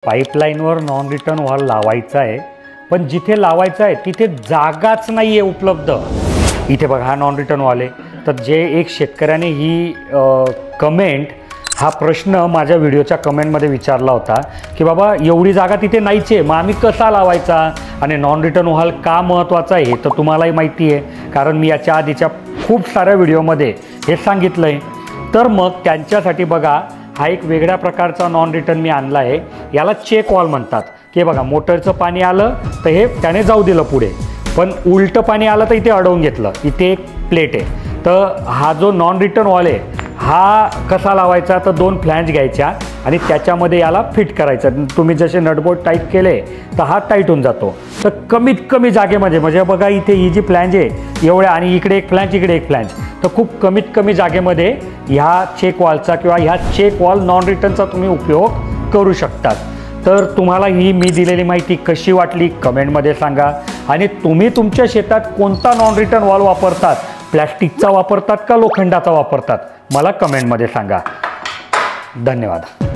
पाईपलाईनवर non return wall लावायचा आहे, पण जिथे लावायचा आहे तिथे जागाच नाही आहे उपलब्ध। इथे बघा हा नॉन रिटर्न वॉल आहे। तर जे एक शेतकऱ्याने ही कमेंट हा प्रश्न माझ्या व्हिडिओच्या कमेंटमध्ये विचारला होता की बाबा एवढी जागा तिथे नाहीच आहे, मग आम्ही कसा लावायचा आणि नॉन रिटर्न वॉल का महत्त्वाचा आहे तर तुम्हालाही माहिती आहे, कारण मी याच्या आधीच्या खूप साऱ्या व्हिडिओमध्ये हे सांगितलं आहे। तर मग त्यांच्यासाठी बघा हा एक वेगळ्या प्रकारचा नॉन रिटर्न मी आणला आहे, याला चेक वॉल म्हणतात। की बघा मोटरचं पाणी आलं तर हे त्याने जाऊ दिलं पुढे, पण उलटं पाणी आलं तर इथे अडवून घेतलं। इथे एक प्लेट आहे। तर हा जो नॉन रिटर्न वॉल आहे हा कसा लावायचा तर दोन फ्लॅंज घ्यायच्या आणि त्याच्यामध्ये याला फिट करायचं। तुम्ही जसे नटबोल्ट टाईट केले तर हा टाईट होऊन जातो। तर कमीत कमी जागेमध्ये म्हणजे बघा इथे ही जी फ्लॅंज आहे एवढ्या आणि इकडे एक फ्लॅंज इकडे एक फ्लॅंज, तर खूप कमीत कमी जागेमध्ये ह्या चेक वॉलचा किंवा ह्या चेक वॉल नॉन रिटर्नचा तुम्ही उपयोग करू शकतात। तर तुम्हाला ही मी दिलेली माहिती कशी वाटली कमेंटमध्ये सांगा, आणि तुम्ही तुमच्या शेतात कोणता नॉन रिटर्न वॉल वापरतात, प्लॅस्टिकचा वापरतात का लोखंडाचा वापरतात, मला कमेंटमध्ये सांगा। धन्यवाद।